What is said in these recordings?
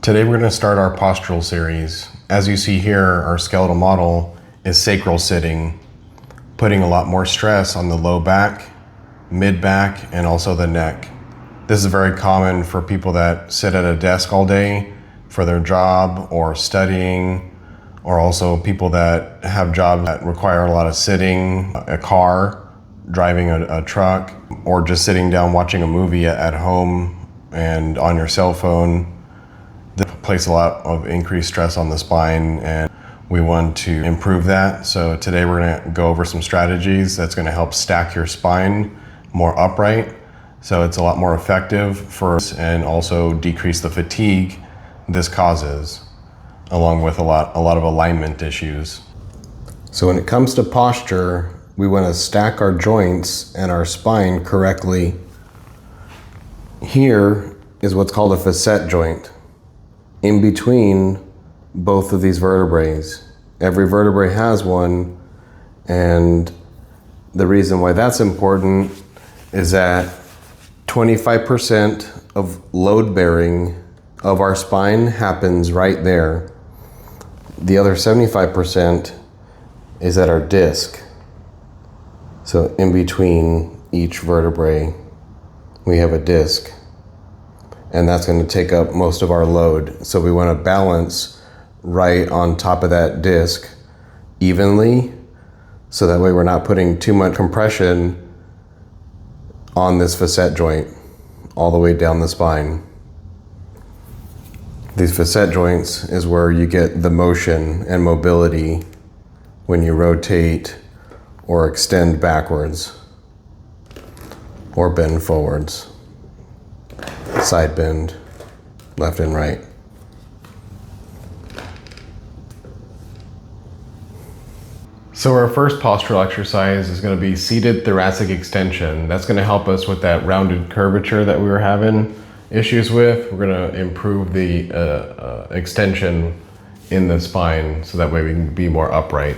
Today we're going to start our postural series. As you see here, our skeletal model is sacral sitting, putting a lot more stress on the low back, mid back, and also the neck. This is very common for people that sit at a desk all day for their job or studying, or also people that have jobs that require a lot of sitting, a car, driving a truck, or just sitting down watching a movie at home and on your cell phone. This places a lot of increased stress on the spine, and we want to improve that. So today we're going to go over some strategies that's going to help stack your spine more upright, so it's a lot more effective for us, and also decrease the fatigue this causes, along with a lot of alignment issues. So when it comes to posture, we want to stack our joints and our spine correctly. Here is what's called a facet joint. In between both of these vertebrae. Every vertebrae has one, and the reason why that's important is that 25% of load bearing of our spine happens right there. The other 75% is at our disc. So in between each vertebrae, we have a disc. And that's going to take up most of our load. So we want to balance right on top of that disc evenly, so that way we're not putting too much compression on this facet joint all the way down the spine. These facet joints is where you get the motion and mobility when you rotate or extend backwards or bend forwards. Side bend, left and right. So our first postural exercise is going to be seated thoracic extension. That's going to help us with that rounded curvature that we were having issues with. We're going to improve the extension in the spine, so that way we can be more upright.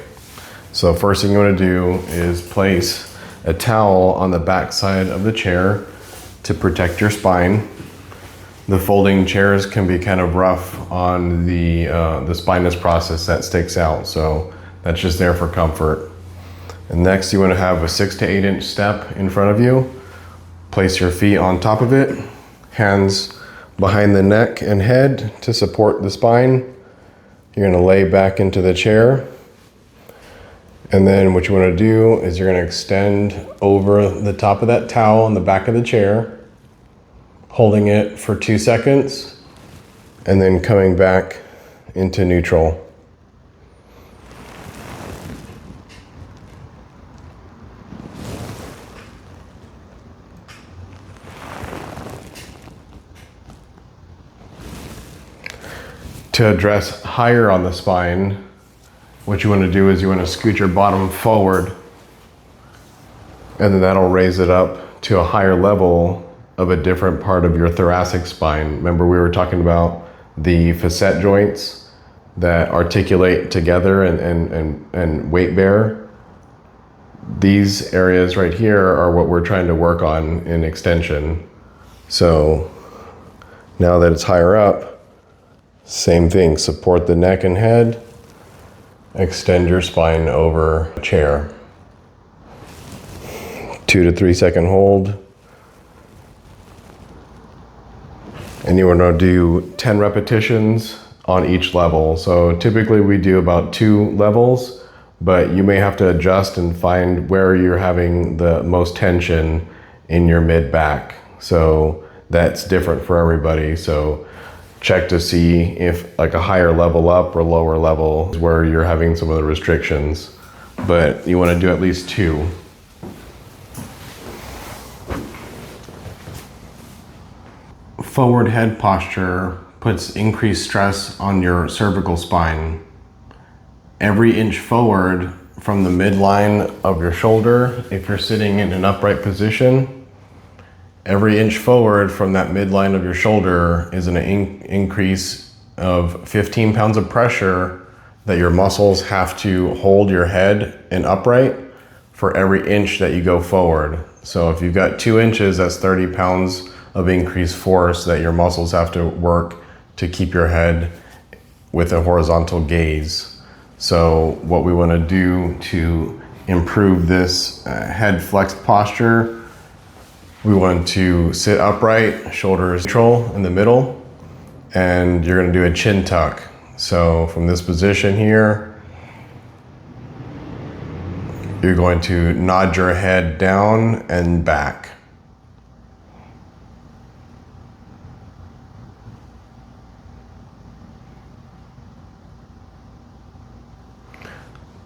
So first thing you want to do is place a towel on the back side of the chair to protect your spine. The folding chairs can be kind of rough on the spinous process that sticks out, so that's just there for comfort. And next you want to have a 6 to 8 inch step in front of you. Place your feet on top of it, hands behind the neck and head to support the spine. You're going to lay back into the chair. And then what you want to do is you're going to extend over the top of that towel on the back of the chair, holding it for 2 seconds, and then coming back into neutral. To address higher on the spine, what you want to do is you want to scoot your bottom forward, and then that'll raise it up to a higher level of a different part of your thoracic spine. Remember, we were talking about the facet joints that articulate together and weight bear. These areas right here are what we're trying to work on in extension. So now that it's higher up, same thing, support the neck and head, extend your spine over a chair. 2 to 3 second hold. And you want to do 10 repetitions on each level. So typically we do about 2 levels, but you may have to adjust and find where you're having the most tension in your mid back. So that's different for everybody. So check to see if like a higher level up or lower level is where you're having some of the restrictions, but you want to do at least 2. Forward head posture puts increased stress on your cervical spine. Every inch forward from the midline of your shoulder, if you're sitting in an upright position, every inch forward from that midline of your shoulder is an increase of 15 pounds of pressure that your muscles have to hold your head in upright for every inch that you go forward. So if you've got 2 inches, that's 30 pounds of increased force that your muscles have to work to keep your head with a horizontal gaze. So what we want to do to improve this head flexed posture, we want to sit upright, shoulders neutral in the middle, and you're going to do a chin tuck. So from this position here, you're going to nod your head down and back.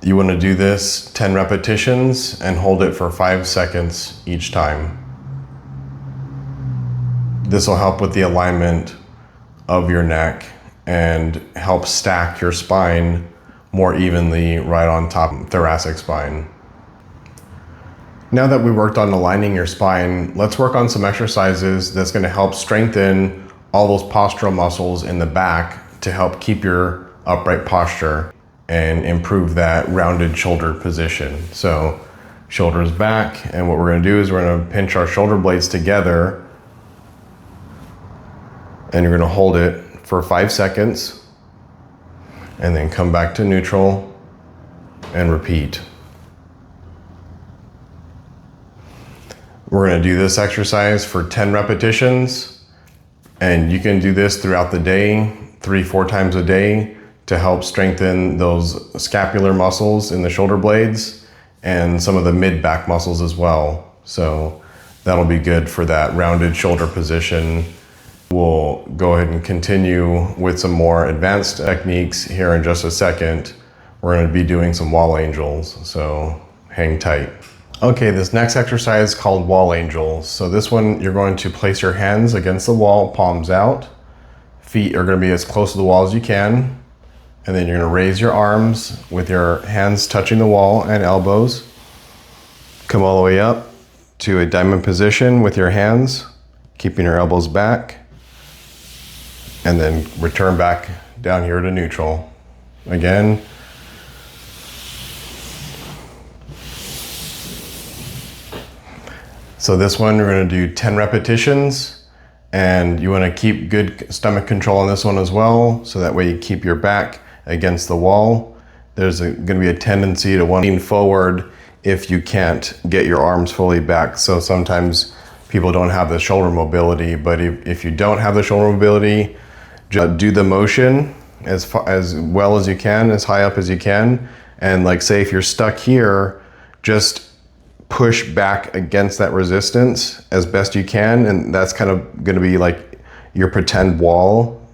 You want to do this 10 repetitions and hold it for 5 seconds each time. This will help with the alignment of your neck and help stack your spine more evenly right on top of the thoracic spine. Now that we worked on aligning your spine, let's work on some exercises that's going to help strengthen all those postural muscles in the back to help keep your upright posture and improve that rounded shoulder position. So shoulders back, and what we're going to do is we're going to pinch our shoulder blades together, and you're going to hold it for 5 seconds and then come back to neutral and repeat. We're going to do this exercise for 10 repetitions, and you can do this throughout the day, 3-4 times a day, to help strengthen those scapular muscles in the shoulder blades and some of the mid-back muscles as well. So that'll be good for that rounded shoulder position. We'll go ahead and continue with some more advanced techniques here in just a second. We're going to be doing some wall angels, so hang tight. Okay, this next exercise is called wall angels. So this one, you're going to place your hands against the wall, palms out. Feet are going to be as close to the wall as you can. And then you're going to raise your arms with your hands touching the wall and elbows. Come all the way up to a diamond position with your hands, keeping your elbows back. And then return back down here to neutral. Again. So this one, we're going to do 10 repetitions, and you want to keep good stomach control on this one as well, so that way you keep your back against the wall. There's going to be a tendency to want to lean forward if you can't get your arms fully back. So sometimes people don't have the shoulder mobility, but if you don't have the shoulder mobility, just do the motion as well as you can, as high up as you can. And like say if you're stuck here, just push back against that resistance as best you can. And that's kind of going to be like your pretend wall,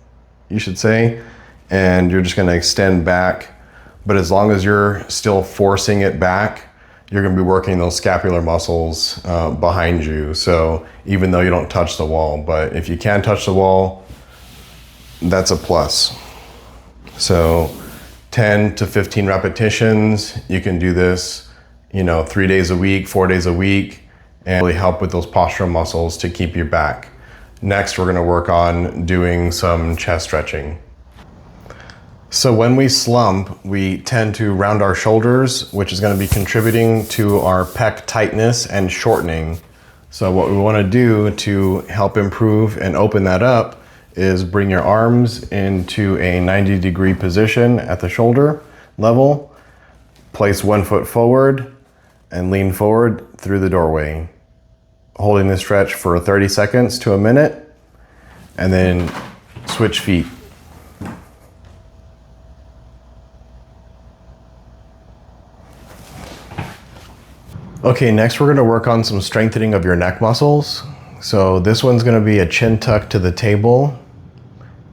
you should say. And you're just going to extend back. But as long as you're still forcing it back, you're going to be working those scapular muscles behind you. So even though you don't touch the wall, but if you can touch the wall, that's a plus. So 10 to 15 repetitions. You can do this, 3 days a week, 4 days a week, and really help with those postural muscles to keep you back. Next, we're going to work on doing some chest stretching. So when we slump, we tend to round our shoulders, which is going to be contributing to our pec tightness and shortening. So what we want to do to help improve and open that up is bring your arms into a 90-degree position at the shoulder level. Place one foot forward and lean forward through the doorway. Holding this stretch for 30 seconds to a minute, and then switch feet. Okay, next we're going to work on some strengthening of your neck muscles. So this one's going to be a chin tuck to the table.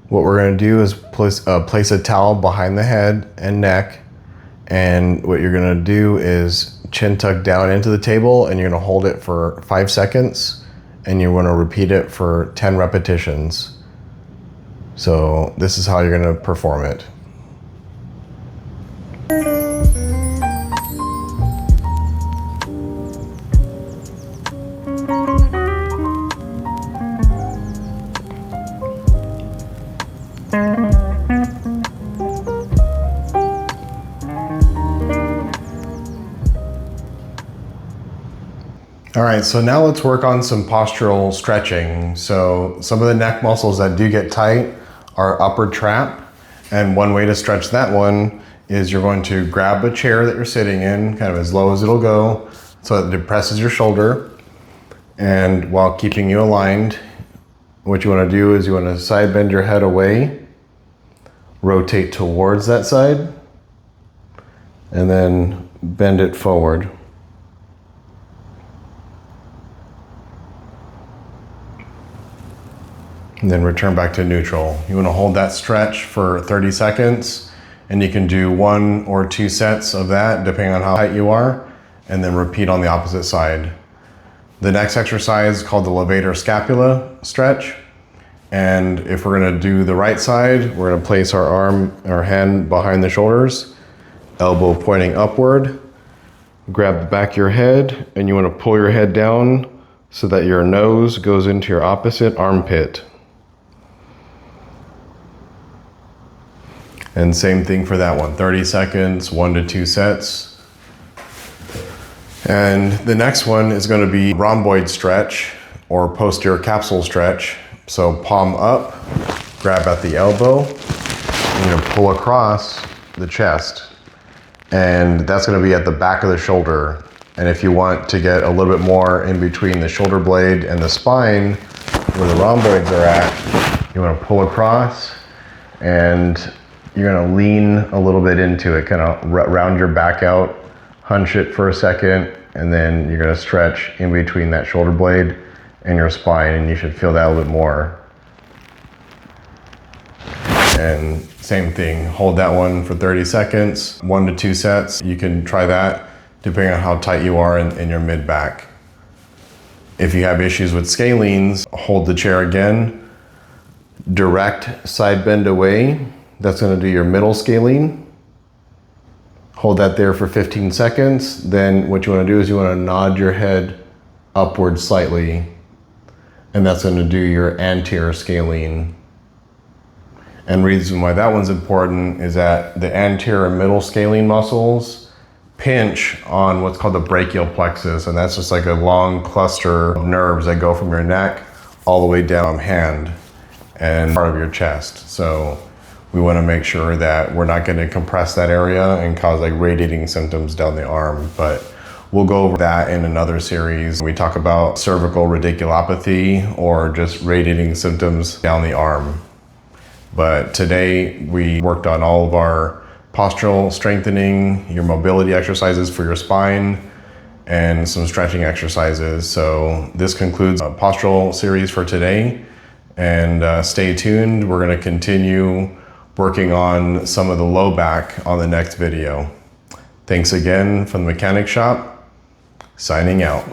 What we're going to do is place a towel behind the head and neck, and what you're going to do is chin tuck down into the table, and you're going to hold it for 5 seconds, and you want to repeat it for 10 repetitions. So this is how you're going to perform it. All right, so now let's work on some postural stretching. So some of the neck muscles that do get tight our upper trap. And one way to stretch that one is you're going to grab a chair that you're sitting in, kind of as low as it'll go, so it depresses your shoulder. And while keeping you aligned, what you want to do is you want to side bend your head away, rotate towards that side, and then bend it forward. And then return back to neutral. You want to hold that stretch for 30 seconds, and you can do 1 or 2 sets of that depending on how tight you are, and then repeat on the opposite side. The next exercise is called the levator scapula stretch. And if we're gonna do the right side, we're gonna place our hand behind the shoulders, elbow pointing upward, grab the back of your head, and you wanna pull your head down so that your nose goes into your opposite armpit. And same thing for that one, 30 seconds, 1 to 2 sets. And the next one is going to be rhomboid stretch or posterior capsule stretch. So palm up, grab at the elbow, and you're going to pull across the chest. And that's going to be at the back of the shoulder. And if you want to get a little bit more in between the shoulder blade and the spine, where the rhomboids are at, you want to pull across, and you're going to lean a little bit into it, kind of round your back out, hunch it for a second, and then you're going to stretch in between that shoulder blade and your spine, and you should feel that a little bit more. And same thing, hold that one for 30 seconds, 1 to 2 sets. You can try that depending on how tight you are in your mid back. If you have issues with scalenes, hold the chair again, direct side bend away. That's going to do your middle scalene. Hold that there for 15 seconds. Then what you want to do is you want to nod your head upward slightly, and that's going to do your anterior scalene. And reason why that one's important is that the anterior and middle scalene muscles pinch on what's called the brachial plexus, and that's just like a long cluster of nerves that go from your neck all the way down hand and part of your chest. So we want to make sure that we're not going to compress that area and cause like radiating symptoms down the arm. But we'll go over that in another series. We talk about cervical radiculopathy or just radiating symptoms down the arm. But today we worked on all of our postural strengthening, your mobility exercises for your spine, and some stretching exercises. So this concludes a postural series for today. And stay tuned. We're going to continue working on some of the low back on the next video. Thanks again from the Mechanic Shop, signing out.